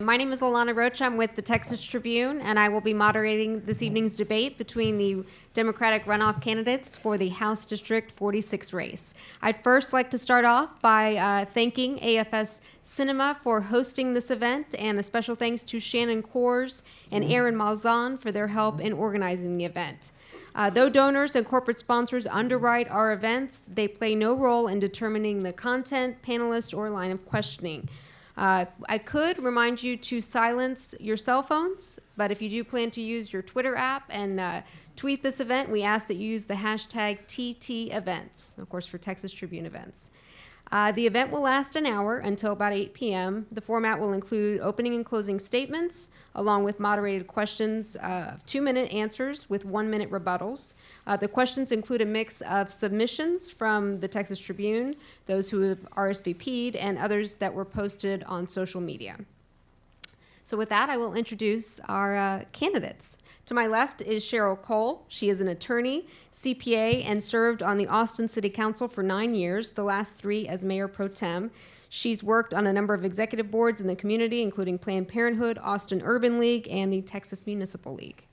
My name is Alana Rocha. I'm with the Texas Tribune, and I will be moderating this evening's debate between the Democratic runoff candidates for the House District 46 race. I'd first like to start off by thanking AFS Cinema for hosting this event, and a special thanks to Shannon Coors and Aaron Malzahn for their help in organizing the event. Though donors and corporate sponsors underwrite our events, they play no role in determining the content, panelists, or line of questioning. I could remind you to silence your cell phones, but if you do plan to use your Twitter app and tweet this event, we ask that you use the hashtag TT events, of course, for Texas Tribune events. The event will last an hour until about 8 p.m. The format will include opening and closing statements, along with moderated questions, 2-minute answers with 1-minute rebuttals. The questions include a mix of submissions from the Texas Tribune, those who have RSVP'd, and others that were posted on social media. So with that, I will introduce our candidates. To my left is Sheryl Cole. She is an attorney, CPA, and served on the Austin City Council for 9 years, the last 3 as Mayor Pro Tem. She's worked on a number of executive boards in the community, including Planned Parenthood, Austin Urban League, and the Texas Municipal League.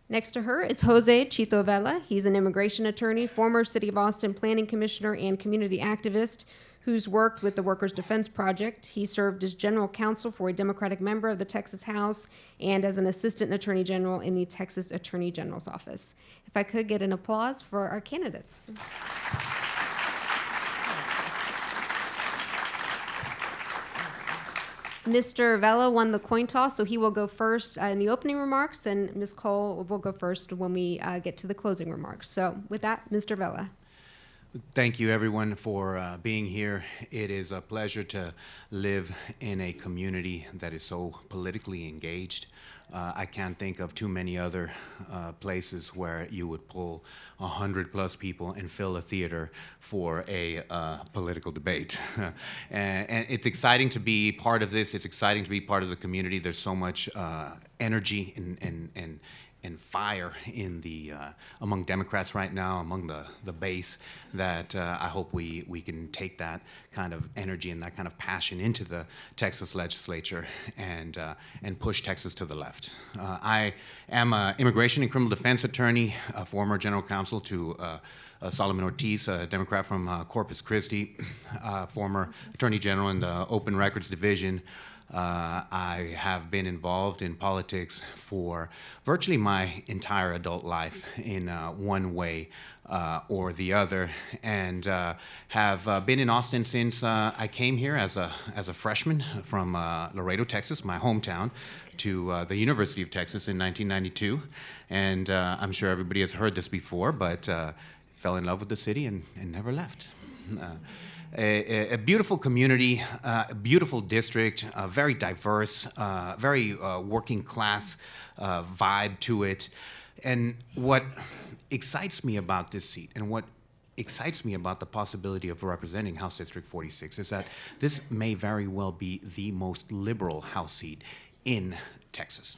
Next to her is Jose Chito Vela. He's an immigration attorney, former City of Austin Planning Commissioner, and community activist who's worked with the Workers' Defense Project. He served as general counsel for a Democratic member of the Texas House and as an assistant attorney general in the Texas Attorney General's office. If I could get an applause for our candidates. Mr. Vela won the coin toss, so he will go first in the opening remarks, and Ms. Cole will go first when we get to the closing remarks. So with that, Mr. Vela. Thank you, everyone, for being here. It is a pleasure to live in a community that is so politically engaged. I can't think of too many other places where you would pull 100+ people and fill a theater for a political debate. And it's exciting to be part of this. It's exciting to be part of the community. There's so much energy and fire in the among Democrats right now, among the base, that I hope we can take that kind of energy and that kind of passion into the Texas legislature and push Texas to the left. I am an immigration and criminal defense attorney, a former general counsel to Solomon Ortiz, a Democrat from Corpus Christi, former attorney general in the Open Records Division. I have been involved in politics for virtually my entire adult life in one way or the other, and have been in Austin since I came here as a freshman from Laredo, Texas, my hometown, to the University of Texas in 1992. And I'm sure everybody has heard this before, but fell in love with the city and never left. A beautiful community, a beautiful district, very diverse, very working class vibe to it. And what excites me about this seat and what excites me about the possibility of representing House District 46 is that this may very well be the most liberal House seat in Texas.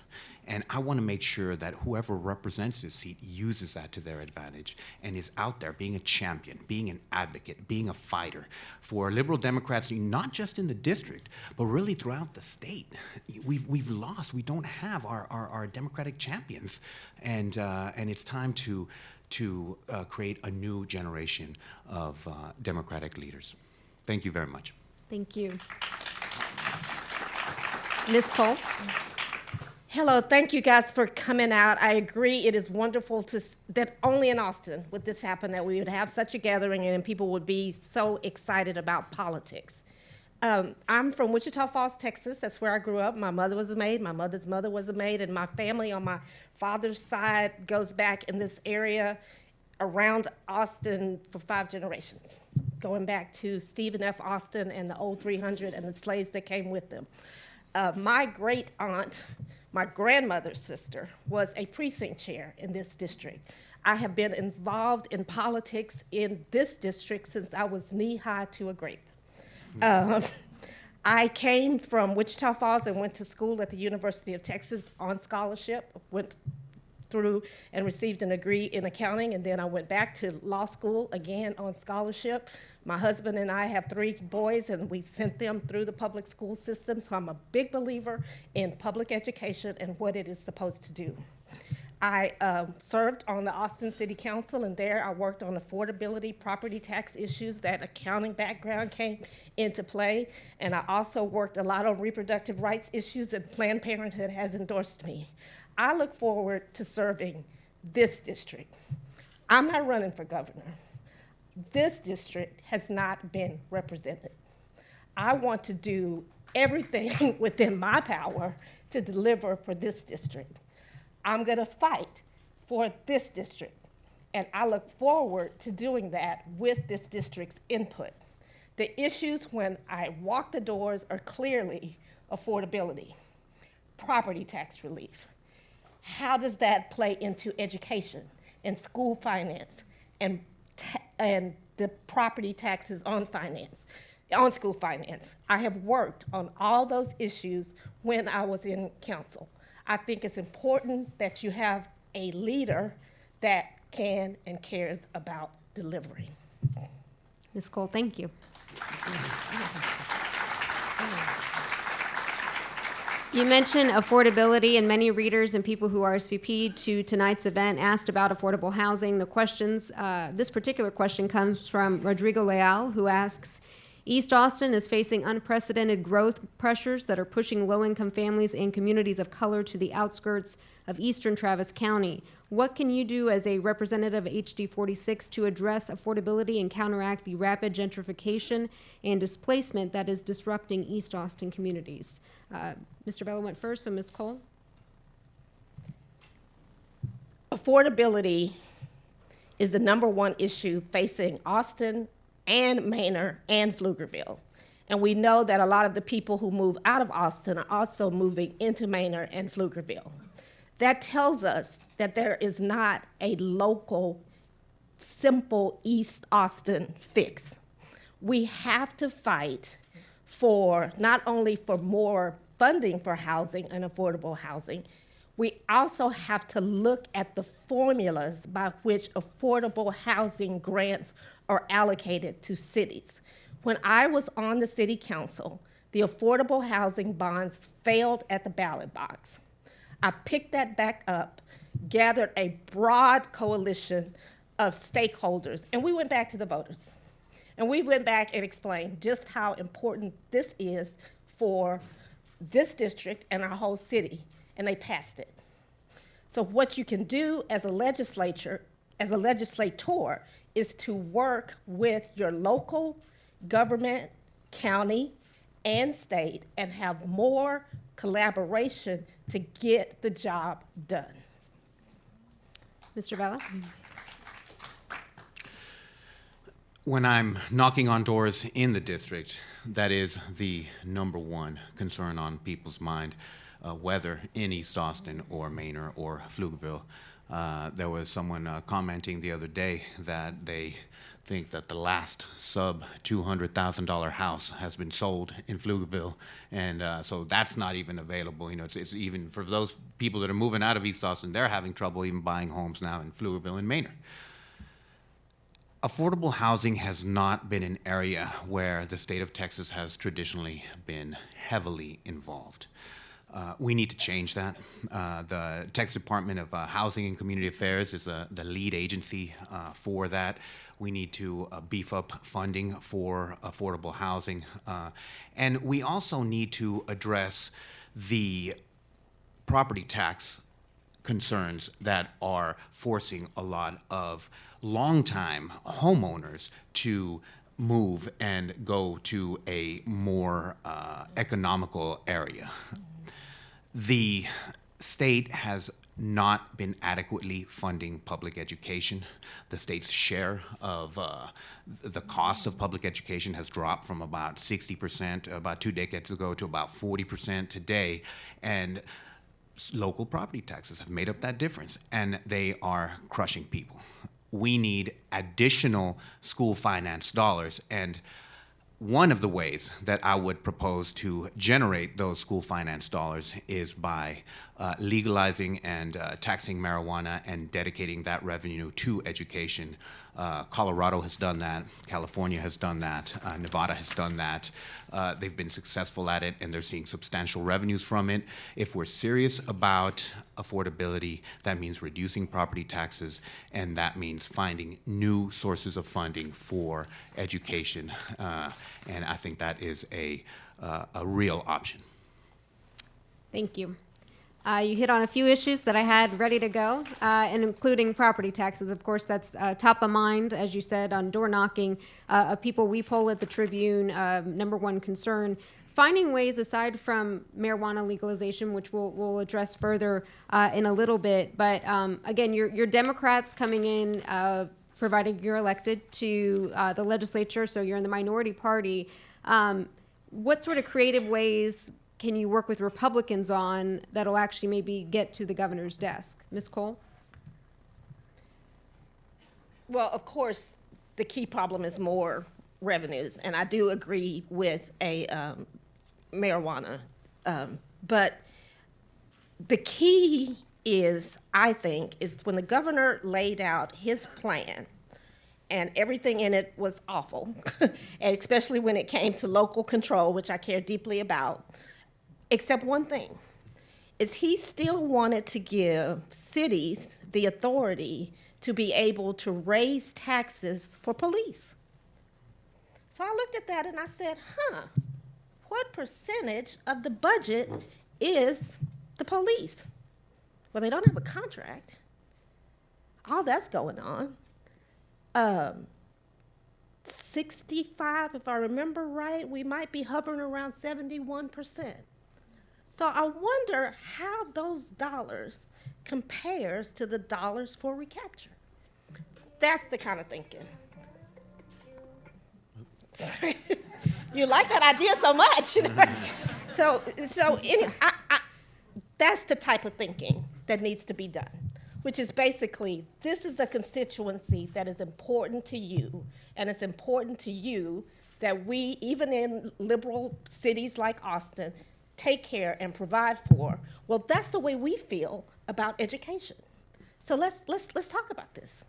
And I want to make sure that whoever represents this seat uses that to their advantage and is out there being a champion, being an advocate, being a fighter for liberal Democrats, not just in the district, but really throughout the state. We've lost. We don't have our Democratic champions. And it's time to create a new generation of Democratic leaders. Thank you very much. Thank you. Ms. Cole. Hello, thank you guys for coming out. I agree, it is wonderful that only in Austin would this happen, that we would have such a gathering and people would be so excited about politics. I'm from Wichita Falls, Texas. That's where I grew up. My mother was a maid, my mother's mother was a maid, and my family on my father's side goes back in this area around Austin for 5 generations, going back to Stephen F. Austin and the old 300 and the slaves that came with them. My great aunt, my grandmother's sister, was a precinct chair in this district. I have been involved in politics in this district since I was knee-high to a grape. I came from Wichita Falls and went to school at the University of Texas on scholarship, went through and received a degree in accounting, and then I went back to law school again on scholarship. My husband and I have 3 boys, and we sent them through the public school system, so I'm a big believer in public education and what it is supposed to do. I served on the Austin City Council, and there I worked on affordability, property tax issues. That accounting background came into play. And I also worked a lot on reproductive rights issues, and Planned Parenthood has endorsed me. I look forward to serving this district. I'm not running for governor. This district has not been represented. I want to do everything within my power to deliver for this district. I'm going to fight for this district, and I look forward to doing that with this district's input. The issues when I walk the doors are clearly affordability, property tax relief. How does that play into education and school finance and the property taxes on school finance? I have worked on all those issues when I was in council. I think it's important that you have a leader that can and cares about delivering. Ms. Cole, thank you. You mentioned affordability, and many readers and people who RSVP'd to tonight's event asked about affordable housing. The questions, this particular question comes from Rodrigo Leal, who asks, East Austin is facing unprecedented growth pressures that are pushing low-income families and communities of color to the outskirts of eastern Travis County. What can you do as a representative of HD-46 to address affordability and counteract the rapid gentrification and displacement that is disrupting East Austin communities? Mr. Vela went first, so Ms. Cole. Affordability is the #1 issue facing Austin and Manor and Pflugerville. And we know that a lot of the people who move out of Austin are also moving into Manor and Pflugerville. That tells us that there is not a local, simple East Austin fix. We have to fight for not only for more funding for housing and affordable housing, we also have to look at the formulas by which affordable housing grants are allocated to cities. When I was on the city council, the affordable housing bonds failed at the ballot box. I picked that back up, gathered a broad coalition of stakeholders, and we went back to the voters. And we went back and explained just how important this is for this district and our whole city, and they passed it. So what you can do as a legislator, is to work with your local government, county, and state, and have more collaboration to get the job done. Mr. Vela? When I'm knocking on doors in the district, that is the #1 concern on people's mind, whether in East Austin or Manor or Pflugerville. There was someone commenting the other day that they think that the last sub $200,000 house has been sold in Pflugerville, and so that's not even available. You know, it's even for those people that are moving out of East Austin, they're having trouble even buying homes now in Pflugerville and Manor. Affordable housing has not been an area where the state of Texas has traditionally been heavily involved. We need to change that. The Texas Department of Housing and Community Affairs is the lead agency for that. We need to beef up funding for affordable housing. And we also need to address the property tax concerns that are forcing a lot of longtime homeowners to move and go to a more economical area. The state has not been adequately funding public education. The state's share of the cost of public education has dropped from about 60% about 2 decades ago to about 40% today. And local property taxes have made up that difference, and they are crushing people. We need additional school finance dollars, and one of the ways that I would propose to generate those school finance dollars is by legalizing and taxing marijuana and dedicating that revenue to education. Colorado has done that. California has done that. Nevada has done that. They've been successful at it, and they're seeing substantial revenues from it. If we're serious about affordability, that means reducing property taxes, and that means finding new sources of funding for education. And I think that is a real option. Thank you. You hit on a few issues that I had ready to go, and including property taxes. Of course, that's top of mind, as you said, on door knocking. Of people we poll at the Tribune, #1 concern. Finding ways aside from marijuana legalization, which we'll address further in a little bit. But again, you're Democrats coming in, providing you're elected to the legislature, so you're in the minority party. What sort of creative ways can you work with Republicans on that'll actually maybe get to the governor's desk? Ms. Cole? Well, of course, the key problem is more revenues, and I do agree with a marijuana. But the key is, I think, is when the governor laid out his plan, and everything in it was awful, and especially when it came to local control, which I care deeply about, except one thing, is he still wanted to give cities the authority to be able to raise taxes for police. So I looked at that and I said, what percentage of the budget is the police? Well, they don't have a contract. All that's going on. 65, if I remember right, we might be hovering around 71%. So I wonder how those dollars compares to the dollars for recapture. That's the kind of thinking. Sorry. You like that idea so much. That's the type of thinking that needs to be done, which is basically, this is a constituency that is important to you, and it's important to you that we, even in liberal cities like Austin, take care and provide for. Well, that's the way we feel about education. So let's talk about this.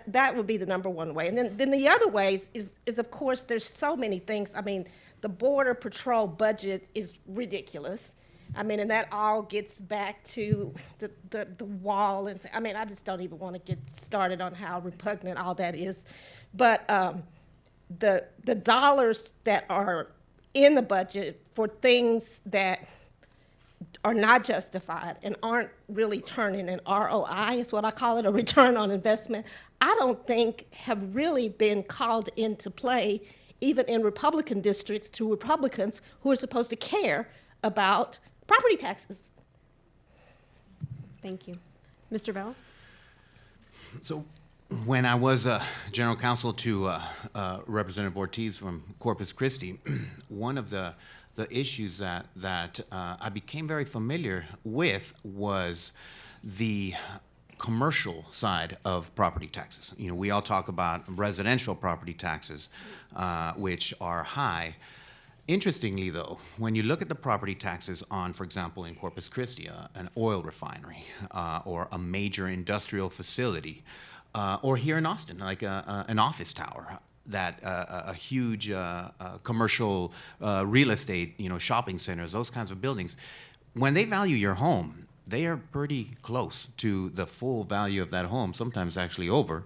That would be the #1 way. And then the other ways is of course, there's so many things. I mean, the Border Patrol budget is ridiculous. I mean, and that all gets back to the wall. And I mean, I just don't even want to get started on how repugnant all that is. But the dollars that are in the budget for things that are not justified and aren't really turning an ROI, is what I call it, a return on investment, I don't think have really been called into play, even in Republican districts, to Republicans who are supposed to care about property taxes. Thank you. Mr. Vela? So when I was general counsel to Representative Ortiz from Corpus Christi, one of the issues that I became very familiar with was the commercial side of property taxes. You know, we all talk about residential property taxes, which are high. Interestingly, though, when you look at the property taxes on, for example, in Corpus Christi, an oil refinery or a major industrial facility, or here in Austin, like an office tower, that a huge commercial real estate, shopping centers, those kinds of buildings, when they value your home, they are pretty close to the full value of that home, sometimes actually over.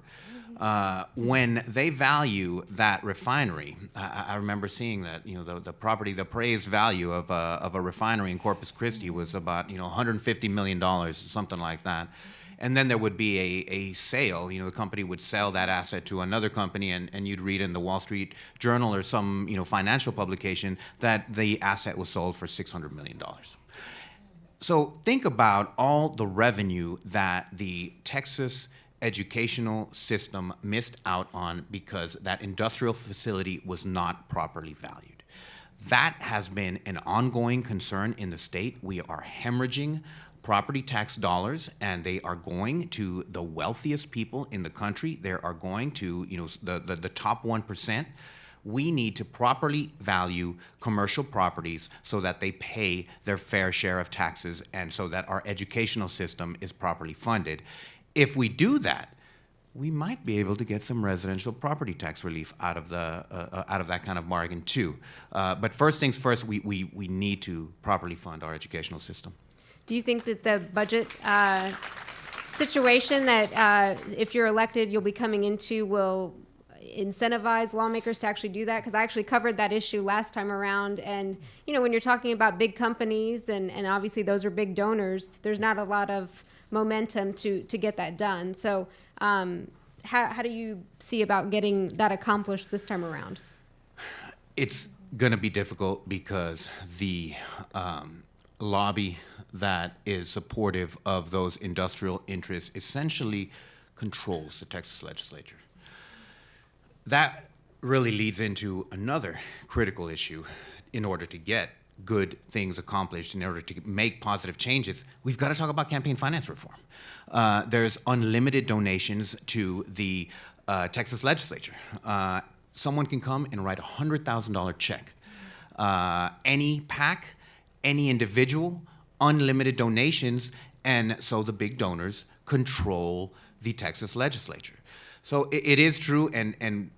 When they value that refinery, I remember seeing that, the appraised value of a refinery in Corpus Christi was about, $150 million, something like that. And then there would be a sale, the company would sell that asset to another company, and you'd read in the Wall Street Journal or some, financial publication that the asset was sold for $600 million. So think about all the revenue that the Texas educational system missed out on because that industrial facility was not properly valued. That has been an ongoing concern in the state. We are hemorrhaging property tax dollars, and they are going to the wealthiest people in the country. They are going to, the top 1%. We need to properly value commercial properties so that they pay their fair share of taxes and so that our educational system is properly funded. If we do that, we might be able to get some residential property tax relief out of that kind of bargain too. But first things first, we need to properly fund our educational system. Do you think that the budget situation that if you're elected you'll be coming into will incentivize lawmakers to actually do that? Because I actually covered that issue last time around, and when you're talking about big companies and obviously those are big donors, there's not a lot of momentum to get that done. So how do you see about getting that accomplished this time around? It's going to be difficult because the lobby that is supportive of those industrial interests essentially controls the Texas legislature. That really leads into another critical issue. In order to get good things accomplished, in order to make positive changes, we've got to talk about campaign finance reform. There's unlimited donations to the Texas legislature. Someone can come and write a $100,000 check. Any PAC, any individual, unlimited donations, and so the big donors control the Texas legislature. So it is true, and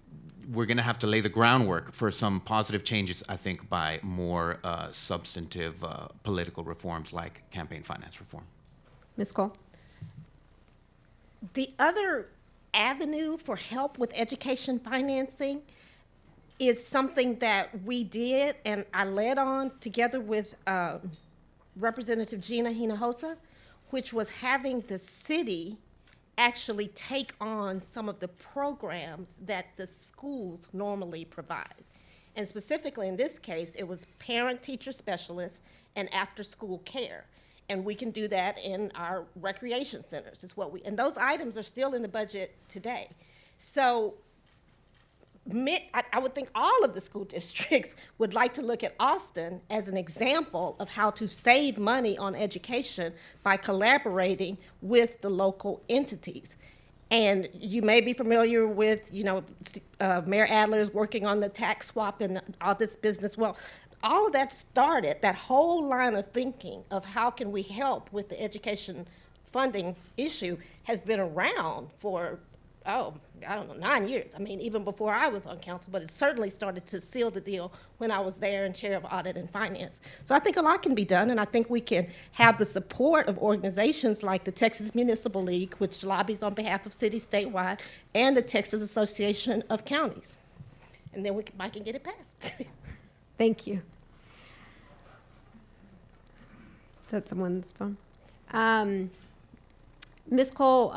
we're going to have to lay the groundwork for some positive changes, I think, by more substantive political reforms like campaign finance reform. Ms. Cole? The other avenue for help with education financing is something that we did, and I led on together with Representative Gina Hinojosa, which was having the city actually take on some of the programs that the schools normally provide. And specifically in this case, it was parent-teacher specialists and after-school care. And we can do that in our recreation centers, is what and those items are still in the budget today. So I would think all of the school districts would like to look at Austin as an example of how to save money on education by collaborating with the local entities. And you may be familiar with, Mayor Adler is working on the tax swap and all this business. Well, all of that started, that whole line of thinking of how can we help with the education funding issue has been around for 9 years. I mean, even before I was on council, but it certainly started to seal the deal when I was there and chair of audit and finance. So I think a lot can be done, and I think we can have the support of organizations like the Texas Municipal League, which lobbies on behalf of cities statewide, and the Texas Association of Counties. And then might can get it passed. Thank you. Is that someone's phone? Ms. Cole,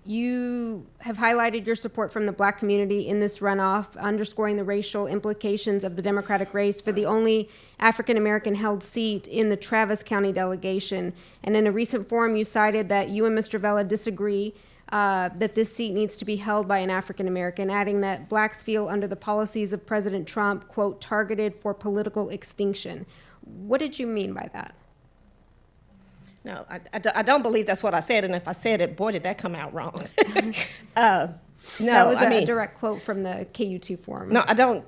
you have highlighted your support from the Black community in this runoff, underscoring the racial implications of the Democratic race for the only African-American held seat in the Travis County delegation. And in a recent forum, you cited that you and Mr. Vela disagree that this seat needs to be held by an African-American, adding that Blacks feel under the policies of President Trump, quote, targeted for political extinction. What did you mean by that? No, I don't believe that's what I said, and if I said it, boy, did that come out wrong. No, that was a direct quote from the KU2 forum. No, I don't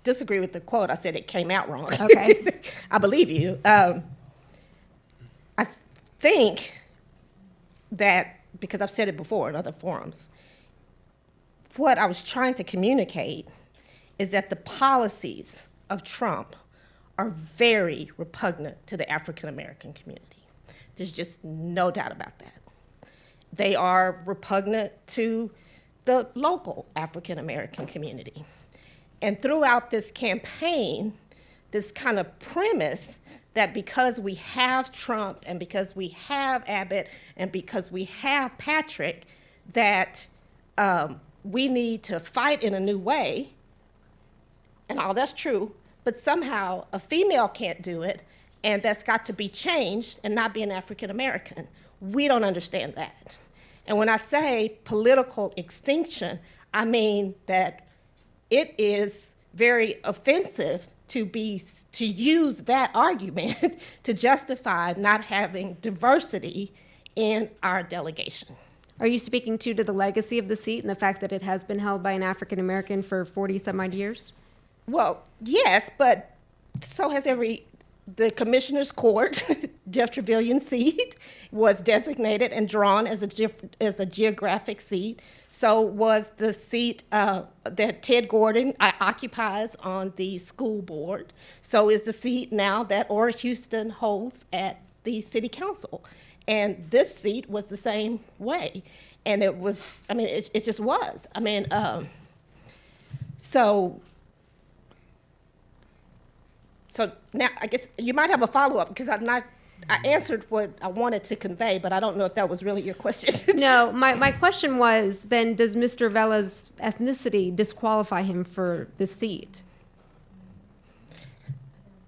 disagree with the quote. I said it came out wrong. Okay. I believe you. I think that, because I've said it before in other forums, what I was trying to communicate is that the policies of Trump are very repugnant to the African American community. There's just no doubt about that. They are repugnant to the local African American community. And throughout this campaign, this kind of premise that because we have Trump and because we have Abbott and because we have Patrick, that we need to fight in a new way, and all that's true, but somehow a female can't do it, and that's got to be changed and not be an African American. We don't understand that. And when I say political extinction, I mean that it is very offensive to use that argument to justify not having diversity in our delegation. Are you speaking to the legacy of the seat and the fact that it has been held by an African American for 40 some odd years? Well, yes, but so has every the Commissioner's Court, Jeff Trevillion's seat, was designated and drawn as a geographic seat. So was the seat that Ted Gordon occupies on the school board. So is the seat now that Ora Houston holds at the city council. And this seat was the same way. And it was, I mean, it just was. I mean, so now I guess you might have a follow-up, because I answered what I wanted to convey, but I don't know if that was really your question. No, my question was, then does Mr. Vela's ethnicity disqualify him for the seat?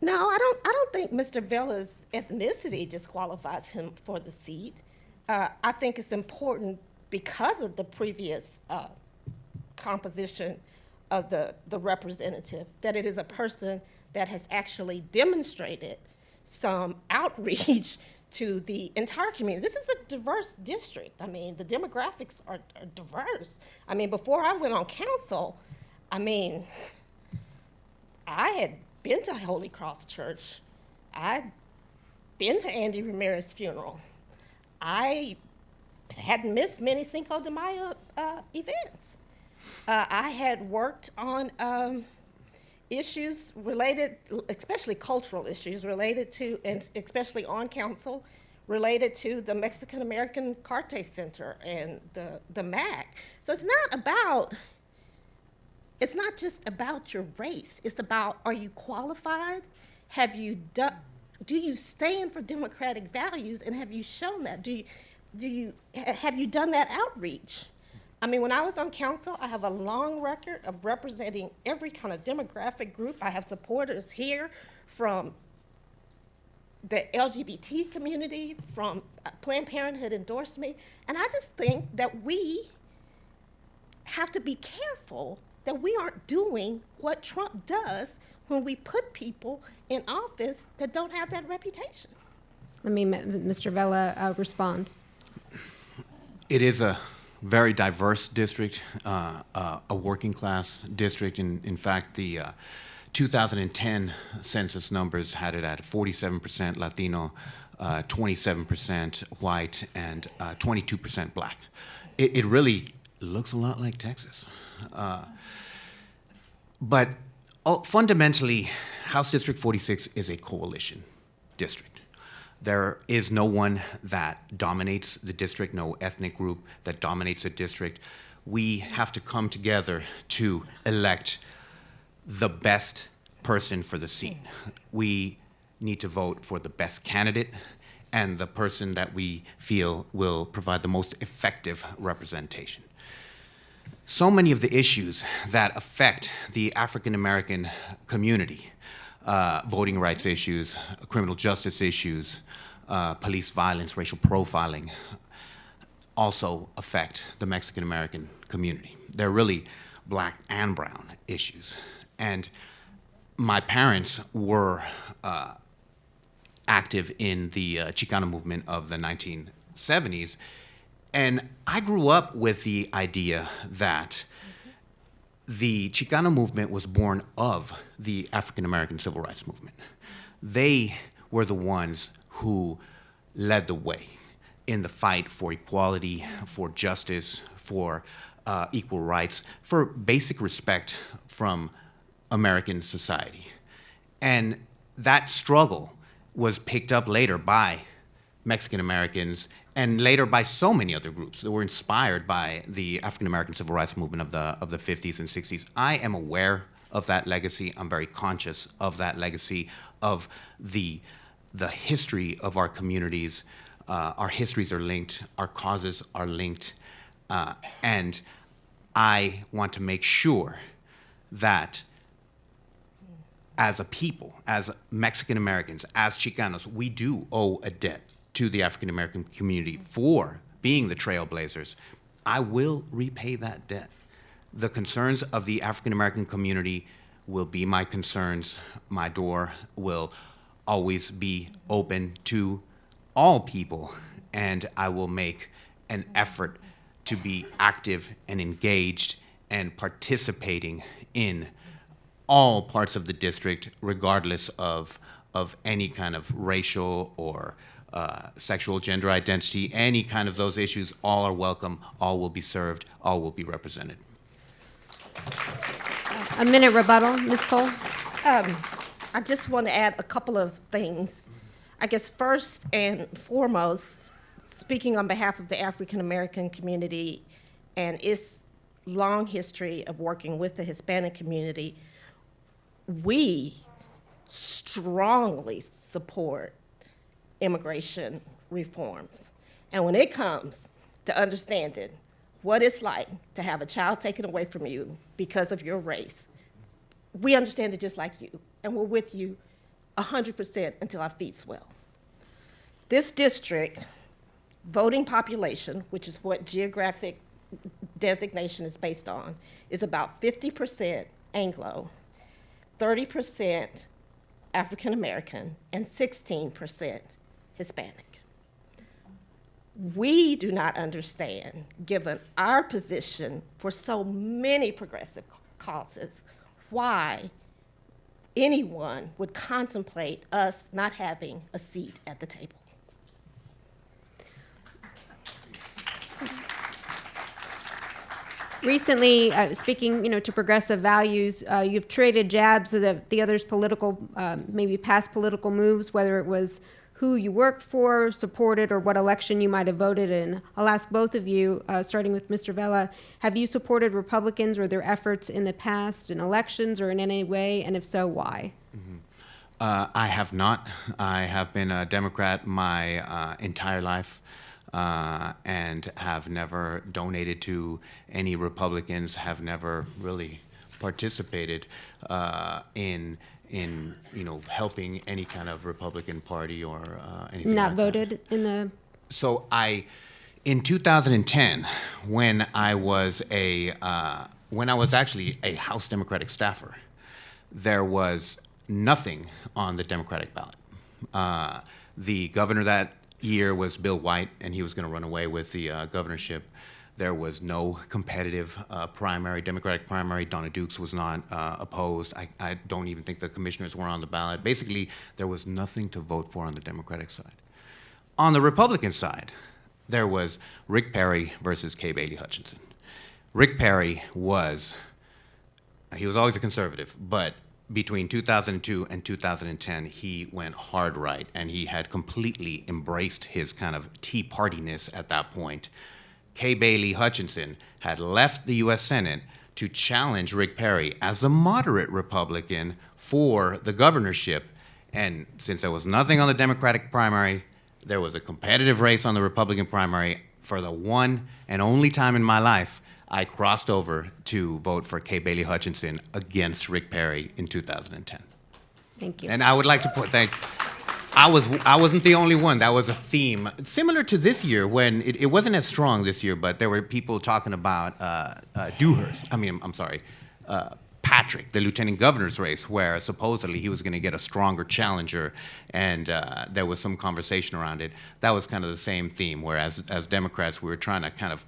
No, I don't think Mr. Vela's ethnicity disqualifies him for the seat. I think it's important because of the previous composition of the representative, that it is a person that has actually demonstrated some outreach to the entire community. This is a diverse district. I mean, the demographics are diverse. I mean, before I went on council, I mean, I had been to Holy Cross Church. I'd been to Andy Ramirez's funeral. I hadn't missed many Cinco de Mayo events. I had worked on issues related, especially cultural issues related to, and especially on council, related to the Mexican American Carte Center and the MAC. So it's not just about your race. It's about, are you qualified? Have you done, do you stand for democratic values, and have you shown that? Have you done that outreach? I mean, when I was on council, I have a long record of representing every kind of demographic group. I have supporters here from the LGBT community, from Planned Parenthood endorsed me. And I just think that we have to be careful that we aren't doing what Trump does when we put people in office that don't have that reputation. Let me, Mr. Vela, respond. It is a very diverse district, a working class district. In fact, the 2010 census numbers had it at 47% Latino, 27% white, and 22% black. It really looks a lot like Texas. But fundamentally, House District 46 is a coalition district. There is no one that dominates the district, no ethnic group that dominates the district. We have to come together to elect the best person for the seat. We need to vote for the best candidate and the person that we feel will provide the most effective representation. So many of the issues that affect the African American community, voting rights issues, criminal justice issues, police violence, racial profiling, also affect the Mexican American community. They're really black and brown issues. And my parents were active in the Chicano movement of the 1970s. And I grew up with the idea that the Chicano movement was born of the African American civil rights movement. They were the ones who led the way in the fight for equality, for justice, for equal rights, for basic respect from American society. And that struggle was picked up later by Mexican Americans and later by so many other groups that were inspired by the African American civil rights movement of the 50s and 60s. I am aware of that legacy. I'm very conscious of that legacy, of the history of our communities. Our histories are linked, our causes are linked, and I want to make sure that as a people, as Mexican Americans, as Chicanos, we do owe a debt to the African American community for being the trailblazers. I will repay that debt. The concerns of the African American community will be my concerns. My door will always be open to all people, and I will make an effort to be active and engaged and participating in all parts of the district, regardless of of any kind of racial or sexual gender identity, any kind of those issues, all are welcome, all will be served, all will be represented. A minute rebuttal, Ms. Cole. I just want to add a couple of things. I guess first and foremost, speaking on behalf of the African American community and its long history of working with the Hispanic community, we strongly support immigration reforms. And when it comes to understanding what it's like to have a child taken away from you because of your race, we understand it just like you, and we're with you 100% until our feet swell. This district voting population, which is what geographic designation is based on, is about 50% Anglo, 30% African American, and 16% Hispanic. We do not understand, given our position for so many progressive causes, why anyone would contemplate us not having a seat at the table. Recently, speaking, to progressive values, you've traded jabs at the other's political, maybe past political moves, whether it was who you worked for, supported, or what election you might have voted in. I'll ask both of you, starting with Mr. Vela, have you supported Republicans or their efforts in the past in elections or in any way, and if so, why? Mm-hmm. I have not. I have been a Democrat my entire life. And have never donated to any Republicans, have never really participated in helping any kind of Republican Party or anything Not like voted that. in the... So in 2010, when I was actually a House Democratic staffer, there was nothing on the Democratic ballot. The governor that year was Bill White, and he was going to run away with the governorship. There was no competitive primary, Democratic primary. Dawnna Dukes was not opposed. I don't even think the commissioners were on the ballot. Basically, there was nothing to vote for on the Democratic side. On the Republican side, there was Rick Perry versus Kay Bailey Hutchinson. Rick Perry he was always a conservative, but between 2002 and 2010, he went hard right, and he had completely embraced his kind of Tea Party-ness at that point. Kay Bailey Hutchinson had left the U.S. Senate to challenge Rick Perry as a moderate Republican for the governorship, and since there was nothing on the Democratic primary, there was a competitive race on the Republican primary. For the one and only time in my life, I crossed over to vote for Kay Bailey Hutchinson against Rick Perry in 2010. Thank you. And I would like to I wasn't the only one. That was a theme. Similar to this year, when it wasn't as strong this year, but there were people talking about Patrick, the lieutenant governor's race, where supposedly he was going to get a stronger challenger, and there was some conversation around it. That was kind of the same theme, where as Democrats, we were trying to kind of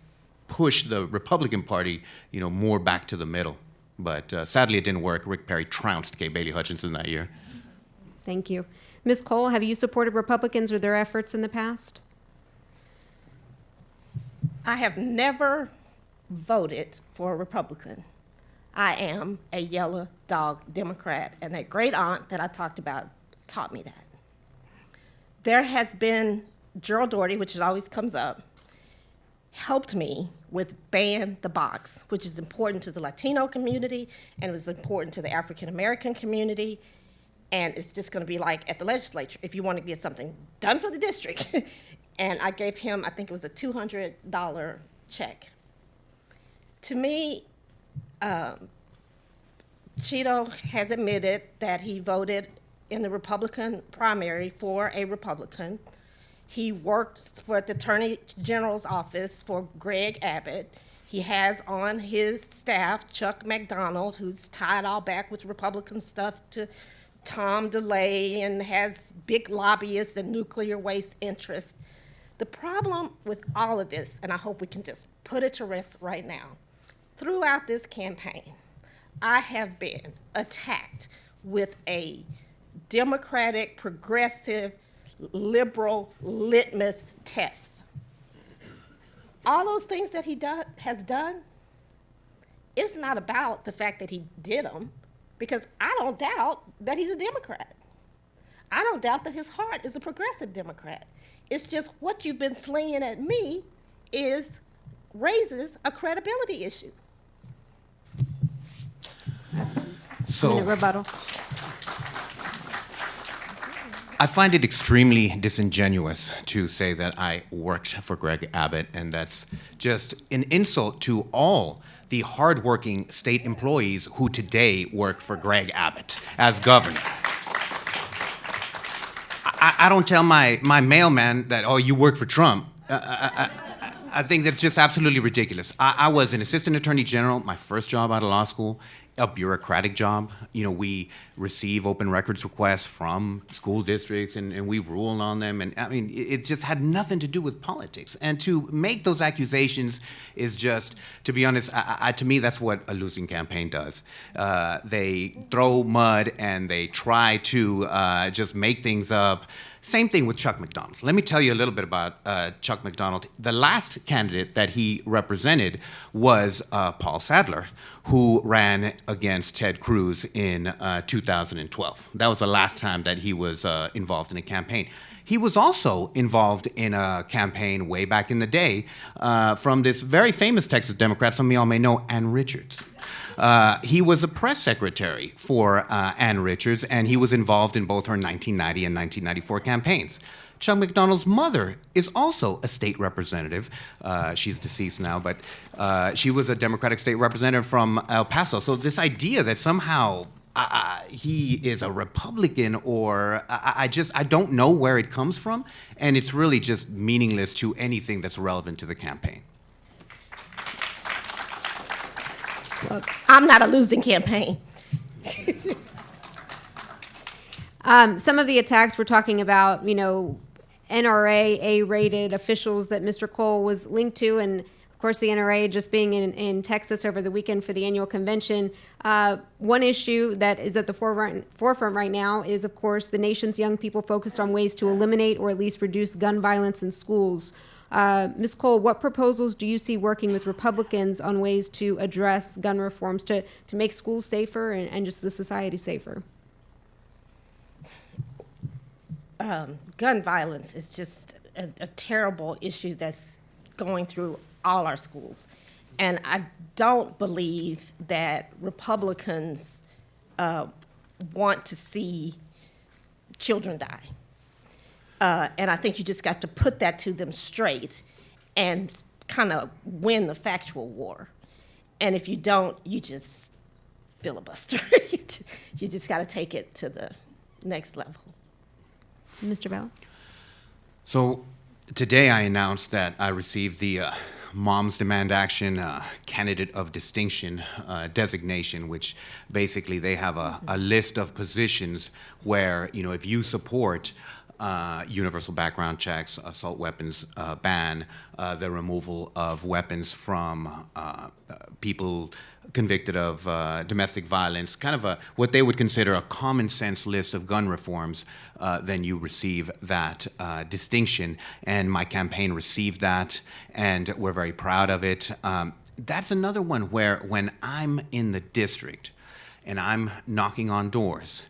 push the Republican Party, more back to the middle. But sadly, it didn't work. Rick Perry trounced Kay Bailey Hutchinson that year. Thank you. Ms. Cole, have you supported Republicans or their efforts in the past? I have never voted for a Republican. I am a yellow dog Democrat, and that great aunt that I talked about taught me that. There has been Gerald Doherty, which always comes up, helped me with Ban the Box, which is important to the Latino community, and it was important to the African American community, and it's just going to be like at the legislature if you want to get something done for the district. And I gave him, I think it was a $200 check. To me, Chito has admitted that he voted in the Republican primary for a Republican. He worked for the Attorney General's office for Greg Abbott. He has on his staff Chuck Mcdonald, who's tied all back with Republican stuff to Tom DeLay and has big lobbyists and nuclear waste interests. The problem with all of this, and I hope we can just put it to rest right now, throughout this campaign, I have been attacked with a Democratic, progressive, liberal litmus test. All those things that he has done, it's not about the fact that he did them, because I don't doubt that he's a Democrat. I don't doubt that his heart is a progressive Democrat. It's just what you've been slinging at me raises a credibility issue. Minute rebuttal. I find it extremely disingenuous to say that I worked for Greg Abbott, and that's just an insult to all the hardworking state employees who today work for Greg Abbott as governor. I don't tell my mailman that, oh, you work for Trump. I think that's just absolutely ridiculous. I was an assistant attorney general, my first job out of law school, a bureaucratic job. You know, we receive open records requests from school districts and we rule on them. And I mean, it just had nothing to do with politics. And to make those accusations is just, to be honest, to me, that's what a losing campaign does. They throw mud and they try to just make things up. Same thing with Chuck McDonald. Let me tell you a little bit about Chuck McDonald. The last candidate that he represented was Paul Sadler, who ran against Ted Cruz in 2012. That was the last time that he was involved in a campaign. He was also involved in a campaign way back in the day from this very famous Texas Democrat, some of y'all may know, Ann Richards. He was a press secretary for Ann Richards, and he was involved in both her 1990 and 1994 campaigns. Chuck McDonald's mother is also a state representative. She's deceased now, but she was a Democratic state representative from El Paso. So this idea that somehow he is a Republican, or I don't know where it comes from, and it's really just meaningless to anything that's relevant to the campaign. I'm not a losing campaign. Some of the attacks we're talking about, you know, NRA, A-rated officials that Mr. Cole was linked to, and of course the NRA just being in Texas over the weekend for the annual convention. One issue that is at the forefront right now is, of course, the nation's young people focused on ways to eliminate or at least reduce gun violence in schools. Ms. Cole, what proposals do you see working with Republicans on ways to address gun reforms to make schools safer and just the society safer? Gun violence is just a terrible issue that's going through all our schools. And I don't believe that Republicans want to see children die. And I think you just got to put that to them straight and kind of win the factual war. And if you don't, you just filibuster. You just got to take it to the next level. Mr. Vela? So today I announced that I received the Moms Demand Action Candidate of Distinction designation, which basically they have a list of positions where, you know, if you support universal background checks, assault weapons ban, the removal of weapons from people convicted of domestic violence, kind of what they would consider a common sense list of gun reforms, then you receive that distinction. And my campaign received that, and we're very proud of it. That's another one where when I'm in the district and I'm knocking on doors,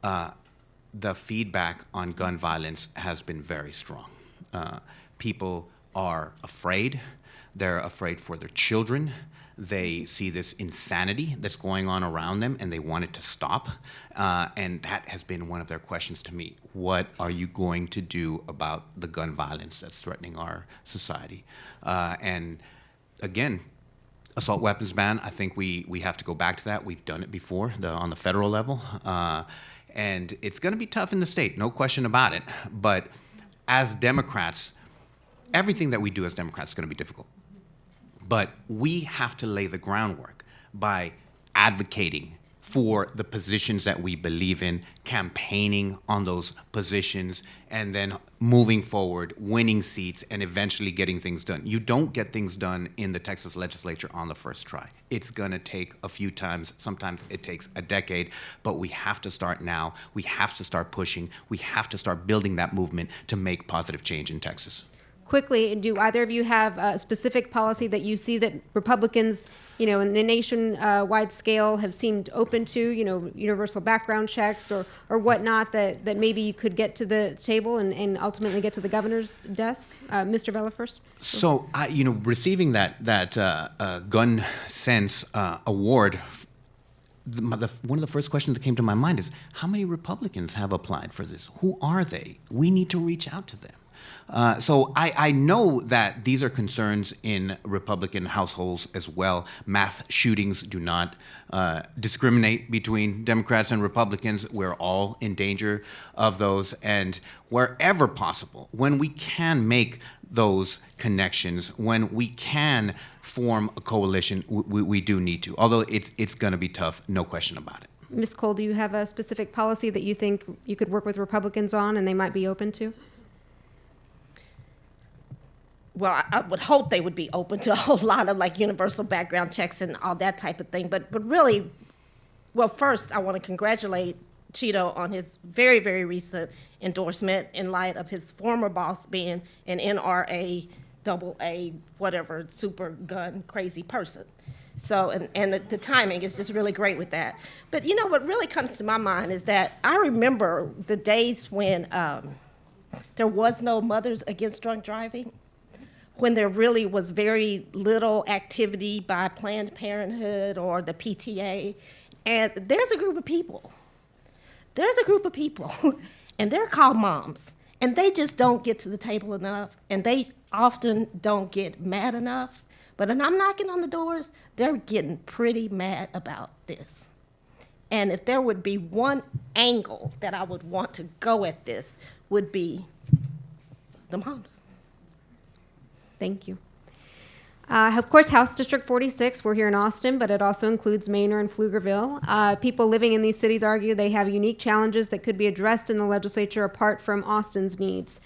the feedback on gun violence has been very strong. People are afraid. They're afraid for their children. They see this insanity that's going on around them, and they want it to stop. And that has been one of their questions to me. What are you going to do about the gun violence that's threatening our society? And again, assault weapons ban, I think we have to go back to that. We've done it before on the federal level. And it's going to be tough in the state, no question about it. But as Democrats, everything that we do as Democrats is going to be difficult. But we have to lay the groundwork by advocating for the positions that we believe in, campaigning on those positions, and then moving forward, winning seats, and eventually getting things done. You don't get things done in the Texas legislature on the first try. It's gonna take a few times. Sometimes it takes a decade, but we have to start now. We have to start pushing. We have to start building that movement to make positive change in Texas. Quickly, do either of you have a specific policy that you see that Republicans, in the nation-wide scale have seemed open to, universal background checks or whatnot that maybe you could get to the table and ultimately get to the governor's desk? Mr. Vela first. So, receiving that gun sense award, one of the first questions that came to my mind is, how many Republicans have applied for this? Who are they? We need to reach out to them. So I know that these are concerns in Republican households as well. Mass shootings do not discriminate between Democrats and Republicans. We're all in danger of those. And wherever possible, when we can make those connections, when we can form a coalition, we do need to. Although it's going to be tough, no question about it. Ms. Cole, do you have a specific policy that you think you could work with Republicans on and they might be open to? Well, I would hope they would be open to a whole lot of like universal background checks and all that type of thing. But really, well, first I want to congratulate Chito on his very, very recent endorsement in light of his former boss being an NRA, AA, whatever, super gun crazy person. So, and the timing is just really great with that. But what really comes to my mind is that I remember the days when there was no Mothers Against Drunk Driving, when there really was very little activity by Planned Parenthood or the PTA. And there's a group of people, and they're called moms, and they just don't get to the table enough, and they often don't get mad enough. But when I'm knocking on the doors, they're getting pretty mad about this. And if there would be one angle that I would want to go at this, would be the moms. Thank you. Of course, House District 46, we're here in Austin, but it also includes Manor and Pflugerville. People living in these cities argue they have unique challenges that could be addressed in the legislature apart from Austin's needs.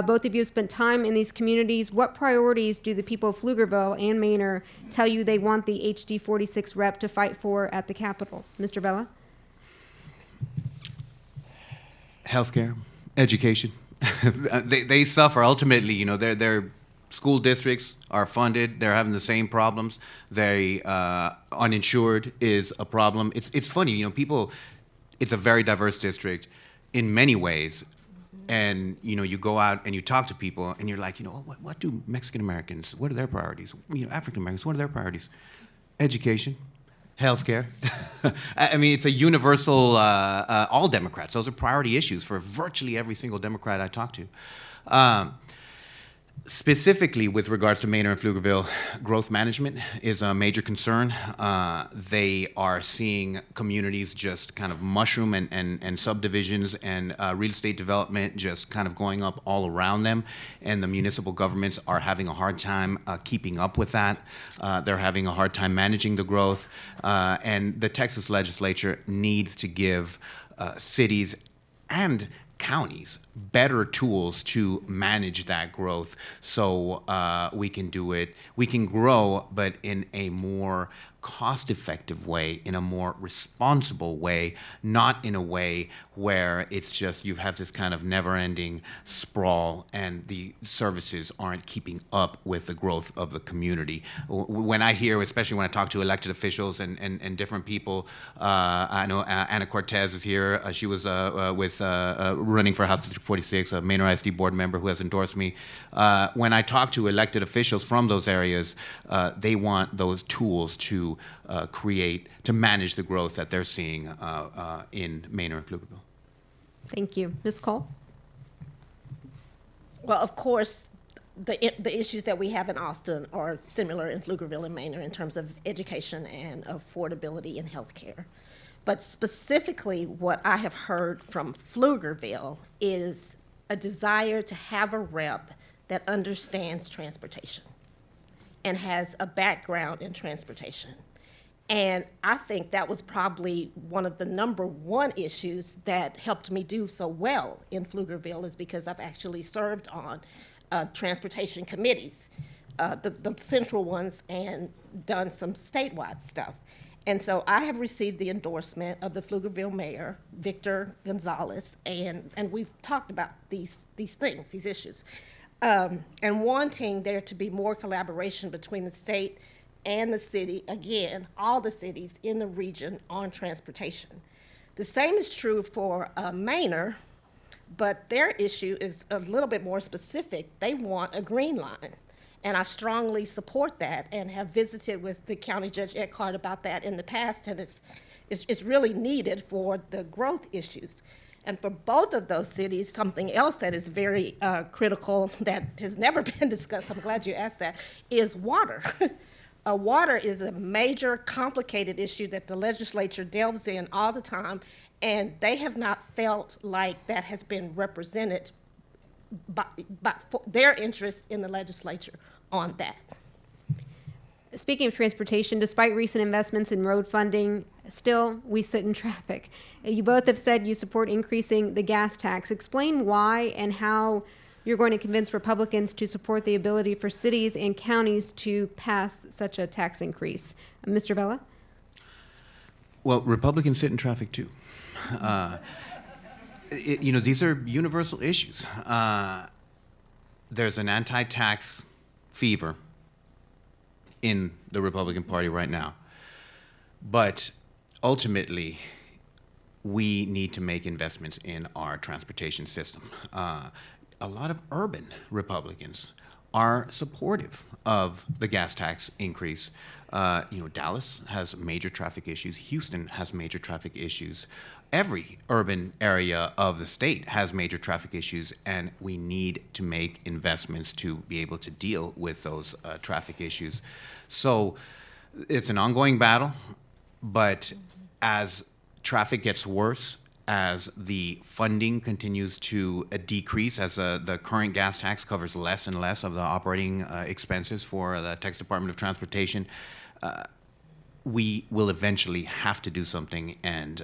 Both of you have spent time in these communities. What priorities do the people of Pflugerville and Manor tell you they want the HD-46 rep to fight for at the Capitol? Mr. Vela? Healthcare, education. They suffer ultimately, they're school districts are funded. They're having the same problems. They uninsured is a problem. It's funny, people. It's a very diverse district in many ways, and you go out and you talk to people, and you're like, what do Mexican Americans? What are their priorities? African Americans. What are their priorities? Education, healthcare. I mean, it's a universal. All Democrats. Those are priority issues for virtually every single Democrat I talk to. Specifically with regards to Manor and Pflugerville, growth management is a major concern. They are seeing communities just kind of mushroom and subdivisions and real estate development just kind of going up all around them. And the municipal governments are having a hard time keeping up with that. They're having a hard time managing the growth. And the Texas legislature needs to give cities and counties better tools to manage that growth so we can do it. We can grow, but in a more cost-effective way, in a more responsible way, not in a way where it's just you have this kind of never-ending sprawl and the services aren't keeping up with the growth of the community. When I hear, especially when I talk to elected officials and different people, I know Anna Cortez is here. She was running for House District 46, a Manor ISD board member who has endorsed me. When I talk to elected officials from those areas, they want those tools to to manage the growth that they're seeing in Manor and Pflugerville. Thank you. Ms. Cole? Well, of course, the issues that we have in Austin are similar in Pflugerville and Manor in terms of education and affordability and healthcare. But specifically, what I have heard from Pflugerville is a desire to have a rep that understands transportation and has a background in transportation. And I think that was probably one of the number one issues that helped me do so well in Pflugerville, is because I've actually served on transportation committees, the central ones, and done some statewide stuff. And so I have received the endorsement of the Pflugerville mayor, Victor Gonzalez, and we've talked about these things, these issues, and wanting there to be more collaboration between the state and the city, again, all the cities in the region on transportation. The same is true for Manor, but their issue is a little bit more specific. They want a green line, and I strongly support that and have visited with the County Judge Eckhart about that in the past, and it's really needed for the growth issues. And for both of those cities, something else that is very critical that has never been discussed, I'm glad you asked that, is water. Water is a major, complicated issue that the legislature delves in all the time, and they have not felt like that has been represented by their interest in the legislature on that. Speaking of transportation, despite recent investments in road funding, still we sit in traffic. You both have said you support increasing the gas tax. Explain why and how you're going to convince Republicans to support the ability for cities and counties to pass such a tax increase. Mr. Vela? Well, Republicans sit in traffic too. These are universal issues. There's an anti-tax fever in the Republican Party right now. But ultimately, we need to make investments in our transportation system. A lot of urban Republicans are supportive of the gas tax increase. Dallas has major traffic issues. Houston has major traffic issues. Every urban area of the state has major traffic issues, and we need to make investments to be able to deal with those traffic issues. So it's an ongoing battle, but as traffic gets worse, as the funding continues to decrease, as the current gas tax covers less and less of the operating expenses for the Texas Department of Transportation, we will eventually have to do something, and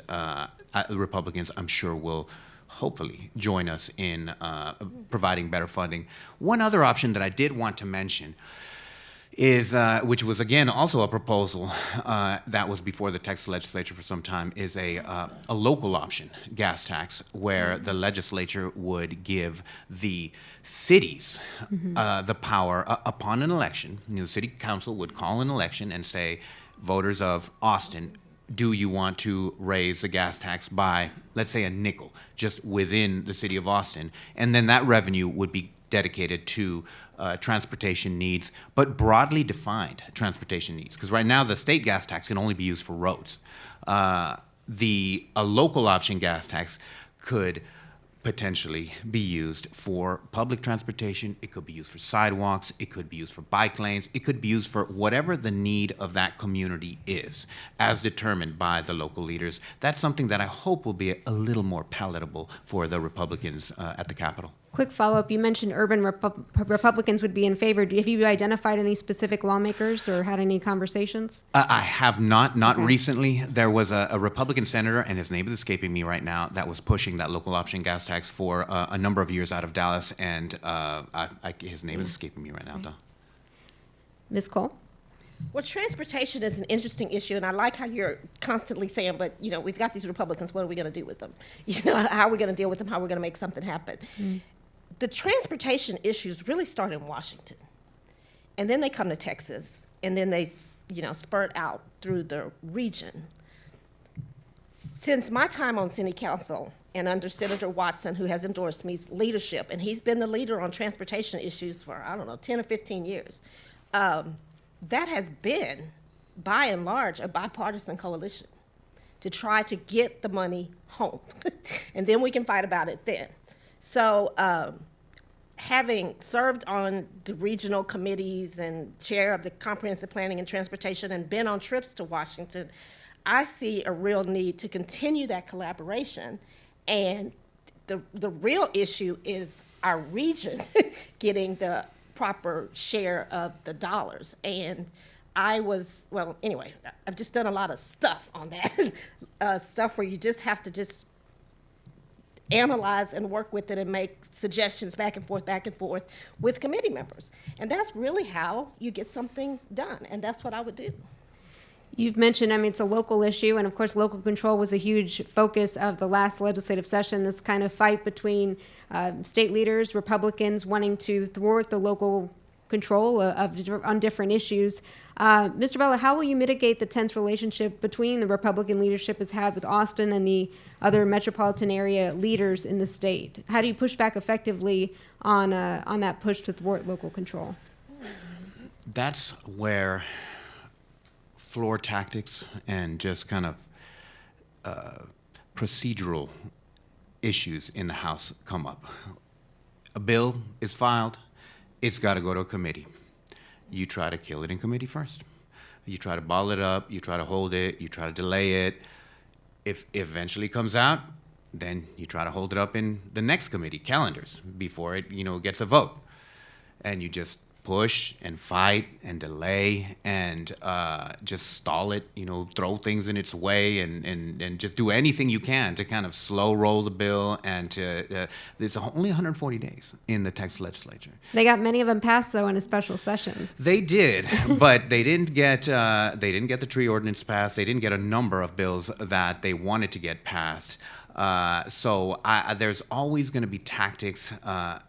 the Republicans, I'm sure, will hopefully join us in providing better funding. One other option that I did want to mention is, which was again also a proposal that was before the Texas legislature for some time, is a local option gas tax, where the legislature would give the cities the power upon an election. The city council would call an election and say, voters of Austin, do you want to raise the gas tax by, let's say, a nickel just within the city of Austin? And then that revenue would be dedicated to transportation needs, but broadly defined transportation needs. Because right now the state gas tax can only be used for roads. A local option gas tax could potentially be used for public transportation. It could be used for sidewalks. It could be used for bike lanes. It could be used for whatever the need of that community is, as determined by the local leaders. That's something that I hope will be a little more palatable for the Republicans at the Capitol. Quick follow-up. You mentioned urban Republicans would be in favor. Have you identified any specific lawmakers or had any conversations? I have not Okay. recently. There was a Republican senator, and his name is escaping me right now, that was pushing that local option gas tax for a number of years out of Dallas, and his name is escaping me right now, though. Ms. Cole? Well, transportation is an interesting issue, and I like how you're constantly saying, but, we've got these Republicans, what are we going to do with them? How are we going to deal with them? How are we going to make something happen? The transportation issues really start in Washington, and then they come to Texas, and then they, spurt out through the region. Since my time on city council and under Senator Watson, who has endorsed me's leadership, and he's been the leader on transportation issues for, 10 or 15 years, that has been, by and large, a bipartisan coalition to try to get the money home. And then we can fight about it then. So having served on the regional committees and chair of the Comprehensive Planning and Transportation and been on trips to Washington, I see a real need to continue that collaboration. And the real issue is our region getting the proper share of the dollars. And anyway, I've just done a lot of stuff on that, stuff where you just have to just analyze and work with it and make suggestions back and forth with committee members. And that's really how you get something done, and that's what I would do. You've mentioned, it's a local issue, and of course, local control was a huge focus of the last legislative session, this kind of fight between state leaders, Republicans wanting to thwart the local control on different issues. Mr. Vela, how will you mitigate the tense relationship between the Republican leadership has had with Austin and the other metropolitan area leaders in the state? How do you push back effectively on that push to thwart local control? That's where floor tactics and just kind of procedural issues in the House come up. A bill is filed, it's got to go to a committee. You try to kill it in committee first. You try to bottle it up, you try to hold it, you try to delay it. If it eventually comes out, then you try to hold it up in the next committee calendars before it, gets a vote. And you just push and fight and delay and just stall it, throw things in its way and just do anything you can to kind of slow roll the bill. And there's only 140 days in the Texas legislature. They got many of them passed, though, in a special session. They did, but they didn't get the tree ordinance passed. They didn't get a number of bills that they wanted to get passed. So there's always going to be tactics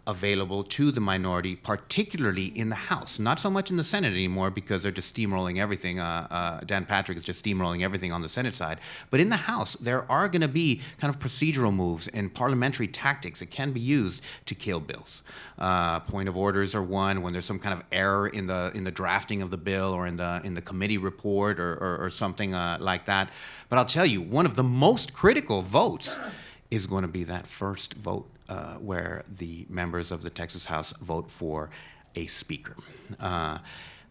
available to the minority, particularly in the House. Not so much in the Senate anymore because they're just steamrolling everything. Dan Patrick is just steamrolling everything on the Senate side. But in the House, there are going to be kind of procedural moves and parliamentary tactics that can be used to kill bills. Point of orders are one when there's some kind of error in the drafting of the bill or in the committee report or something like that. But I'll tell you, one of the most critical votes is going to be that first vote where the members of the Texas House vote for a speaker.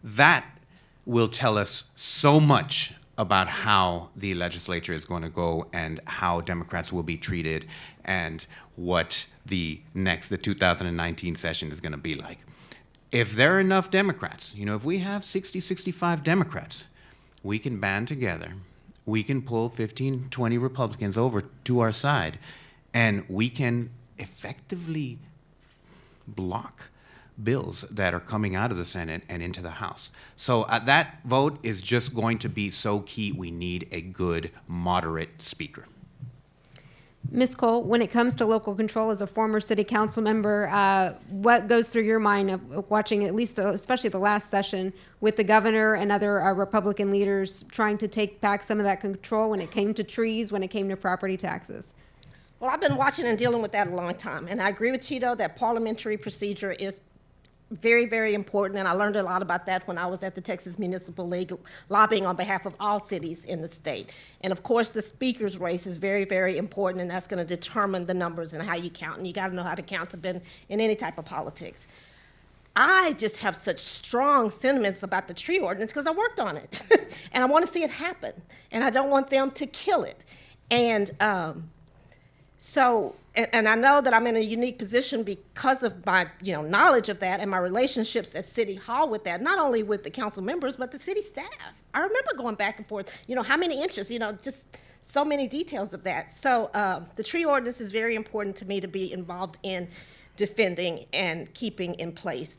That will tell us so much about how the legislature is going to go and how Democrats will be treated and what the 2019 session is going to be like. If there are enough Democrats, if we have 60, 65 Democrats, we can band together. We can pull 15, 20 Republicans over to our side, and we can effectively block bills that are coming out of the Senate and into the House. So that vote is just going to be so key. We need a good, moderate speaker. Ms. Cole, when it comes to local control as a former city council member, what goes through your mind of watching at least, especially the last session, with the governor and other Republican leaders trying to take back some of that control when it came to trees, when it came to property taxes? Well, I've been watching and dealing with that a long time, and I agree with Chito that parliamentary procedure is very, very important, and I learned a lot about that when I was at the Texas Municipal League lobbying on behalf of all cities in the state. And of course, the speaker's race is very, very important, and that's going to determine the numbers and how you count, and you got to know how to count to be in any type of politics. I just have such strong sentiments about the tree ordinance because I worked on it, and I want to see it happen, and I don't want them to kill it. And and I know that I'm in a unique position because of my, knowledge of that and my relationships at City Hall with that, not only with the council members, but the city staff. I remember going back and forth, how many inches, just so many details of that. So the tree ordinance is very important to me to be involved in defending and keeping in place.